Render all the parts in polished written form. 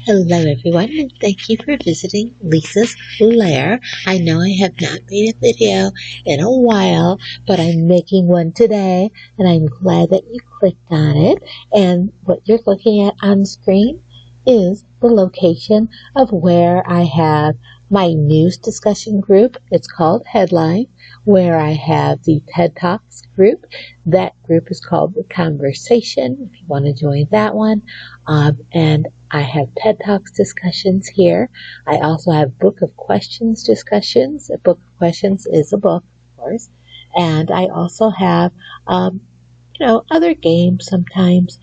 Hello everyone, and thank you for visiting Leezah's Lair. I know I have not made a video in a while, but I'm making one today, and I'm glad that you clicked on it. And what you're looking at on screen is the location of where I have my news discussion group. It's called Headline, where I have the TED Talks group. That group is called The Conversation, if you want to join that one. And I have TED Talks discussions here. I also have Book of Questions discussions. A Book of Questions is a book, of course. And I also have, other games sometimes.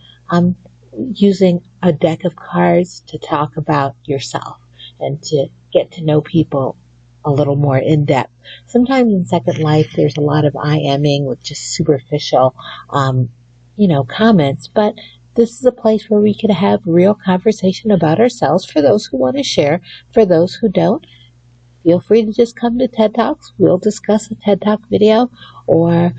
Using a deck of cards to talk about yourself and to get to know people a little more in depth. Sometimes in Second Life, there's a lot of IMing with just superficial, comments, but this is a place where we can have real conversation about ourselves for those who want to share. For those who don't, feel free to just come to TED Talks. We'll discuss a TED Talk video, or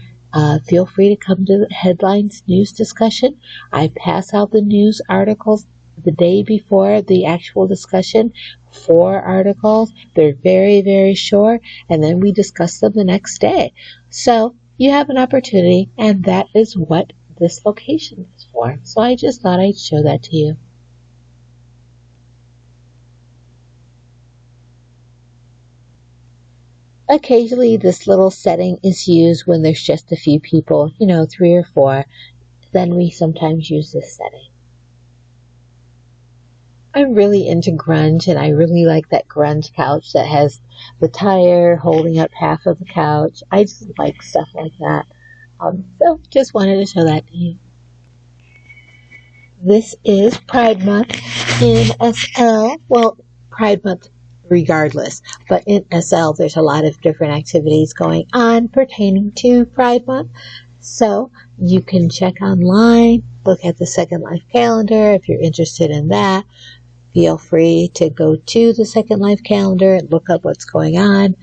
feel free to come to the Headlines news discussion. I pass out the news articles the day before the actual discussion. 4 articles. They're very, very short, and then we discuss them the next day. So you have an opportunity, and that is what this location is for. So I just thought I'd show that to you. Occasionally, this little setting is used when there's just a few people, 3 or 4. Then we sometimes use this setting. I'm really into grunge, and I really like that grunge couch that has the tire holding up half of the couch. I just like stuff like that. So just wanted to show that to you. This is Pride Month in SL. Well, Pride Month regardless, but in SL there's a lot of different activities going on pertaining to Pride Month. So you can check online, look at the Second Life calendar if you're interested in that. Feel free to go to the Second Life calendar and look up what's going on.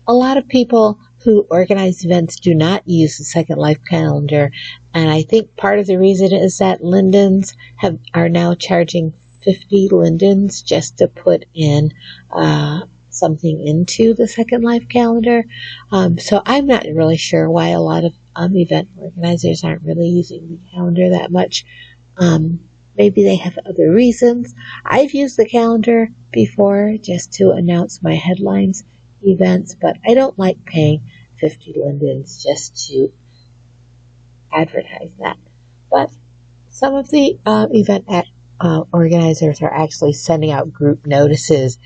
A lot of people who organize events do not use the Second Life calendar, and I think part of the reason is that Lindens are now charging 50 Lindens just to put in something into the Second Life calendar. So I'm not really sure why a lot of event organizers aren't really using the calendar that much. Maybe they have other reasons. I've used the calendar before just to announce my headlines events, but I don't like paying 50 Lindens just to advertise that. But some of the event organizers are actually sending out group notices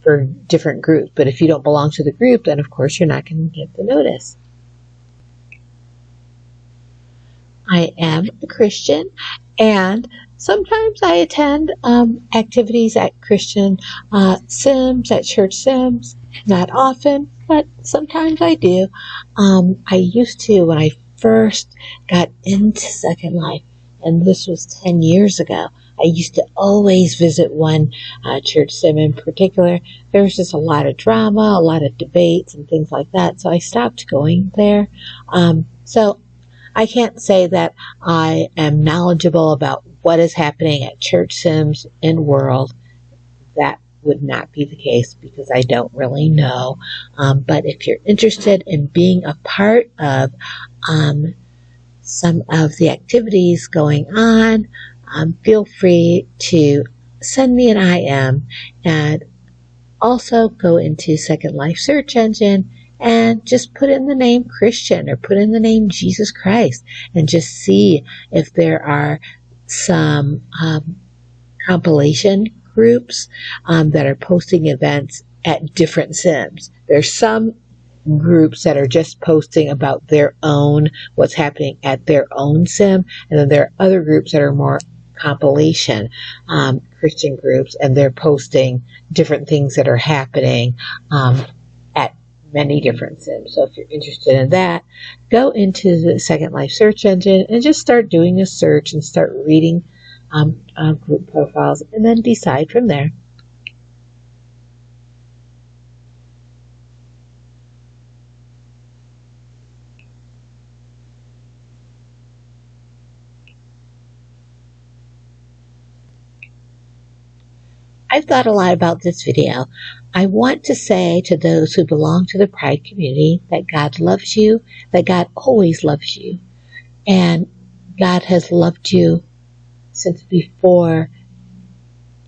for different groups. But if you don't belong to the group, then of course you're not going to get the notice. I am a Christian, and sometimes I attend activities at Christian Sims, at church Sims. Not often, but sometimes I do. I used to when I first got into Second Life, and this was 10 years ago. I used to always visit one church sim in particular. There was just a lot of drama, a lot of debates, and things like that, so I stopped going there. So I can't say that I am knowledgeable about what is happening at church sims in world. That would not be the case because I don't really know. But if you're interested in being a part of some of the activities going on, feel free to send me an IM, and also go into Second Life search engine and just put in the name Christian or put in the name Jesus Christ and just see if there are some compilation groups that are posting events at different sims. There's some groups that are just posting about their own, what's happening at their own sim, and then there are other groups that are more compilation Christian groups, and they're posting different things that are happening at many different sims. So if you're interested in that, go into the Second Life search engine and just start doing a search and start reading group profiles, and then decide from there. I've thought a lot about this video. I want to say to those who belong to the Pride community that God loves you, that God always loves you, and God has loved you since before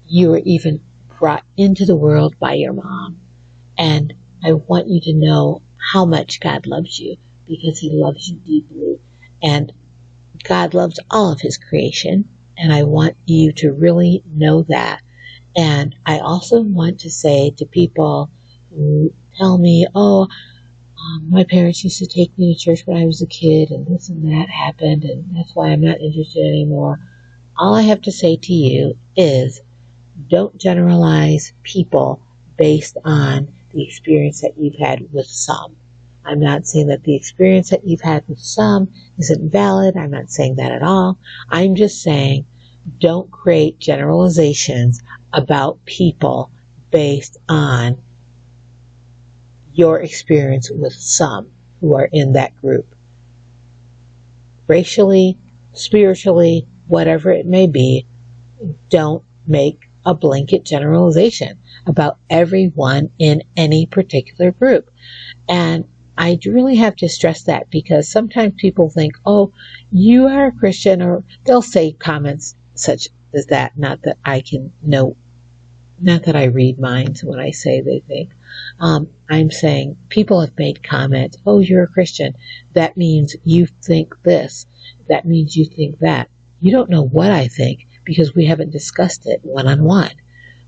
you were even brought into the world by your mom. And I want you to know how much God loves you, because He loves you deeply. And God loves all of His creation, and I want you to really know that. And I also want to say to people who tell me, my parents used to take me to church when I was a kid, and this and that happened, and that's why I'm not interested anymore. All I have to say to you is, don't generalize people based on the experience that you've had with some. I'm not saying that the experience that you've had with some isn't valid. I'm not saying that at all. I'm just saying, don't create generalizations about people based on your experience with some who are in that group. Racially, spiritually, whatever it may be, don't make a blanket generalization about everyone in any particular group. And I really have to stress that, because sometimes people think, oh, you are a Christian, or they'll say comments such as that. Not that I can know, not that I read minds when I say they think. I'm saying people have made comments, oh, you're a Christian. That means you think this. That means you think that. You don't know what I think, because we haven't discussed it one-on-one.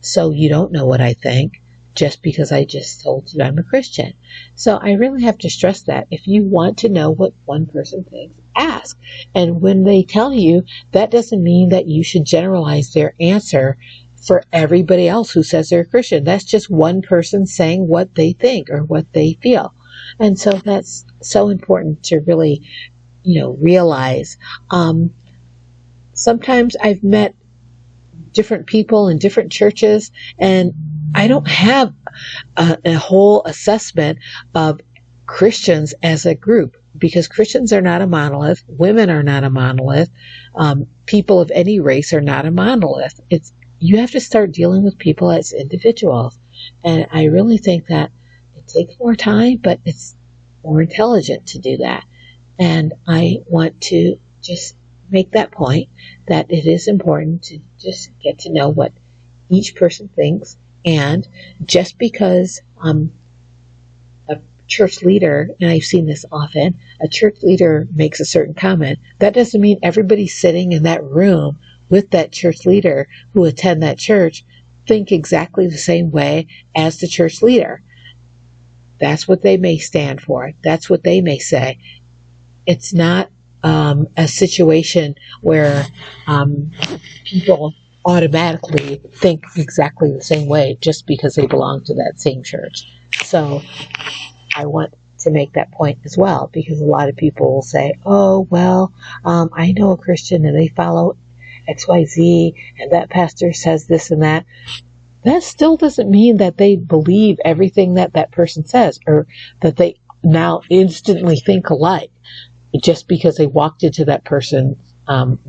So you don't know what I think just because I just told you I'm a Christian. So I really have to stress that. If you want to know what one person thinks, ask. And when they tell you, that doesn't mean that you should generalize their answer for everybody else who says they're a Christian. That's just one person saying what they think or what they feel. And so that's so important to really, realize. Sometimes I've met different people in different churches, and I don't have a whole assessment of Christians as a group, because Christians are not a monolith. Women are not a monolith. People of any race are not a monolith. You have to start dealing with people as individuals. And I really think that it takes more time, but it's more intelligent to do that. And I want to just make that point, that it is important to just get to know what each person thinks. And just because a church leader, and I've seen this often, a church leader makes a certain comment, that doesn't mean everybody sitting in that room with that church leader who attend that church think exactly the same way as the church leader. That's what they may stand for. That's what they may say. It's not a situation where people automatically think exactly the same way just because they belong to that same church. So I want to make that point as well, because a lot of people will say, oh, well, I know a Christian and they follow XYZ, and that pastor says this and that. That still doesn't mean that they believe everything that that person says, or that they now instantly think alike just because they walked into that person's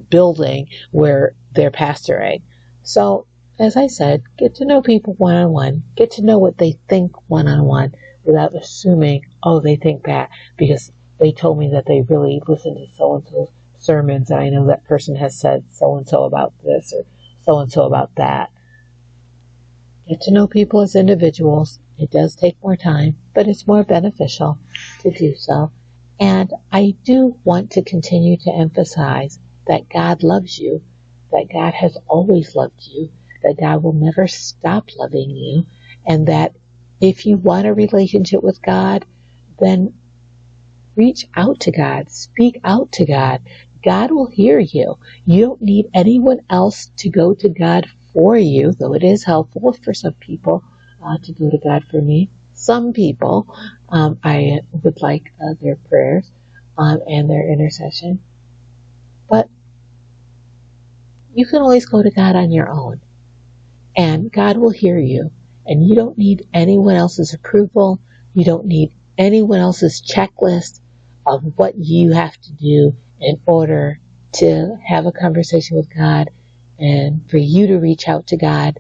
building where they're pastoring. So, as I said, get to know people one-on-one. Get to know what they think one-on-one without assuming, oh, they think that because they told me that they really listen to so-and-so's sermons, and I know that person has said so-and-so about this or so-and-so about that. Get to know people as individuals. It does take more time, but it's more beneficial to do so. And I do want to continue to emphasize that God loves you, that God has always loved you, that God will never stop loving you, and that if you want a relationship with God, then reach out to God, speak out to God. God will hear you. You don't need anyone else to go to God for you, though it is helpful for some people to go to God for me. Some people, I would like their prayers and their intercession. But you can always go to God on your own, and God will hear you. And you don't need anyone else's approval. You don't need anyone else's checklist of what you have to do in order to have a conversation with God and for you to reach out to God.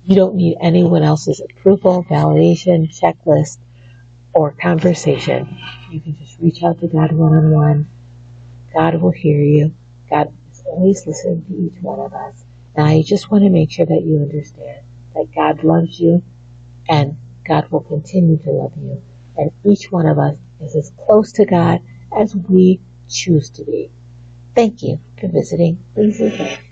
You don't need anyone else's approval, validation, checklist, or conversation. You can just reach out to God one-on-one. God will hear you. God is always listening to each one of us. And I just want to make sure that you understand that God loves you and God will continue to love you. And each one of us is as close to God as we choose to be. Thank you for visiting Leezah.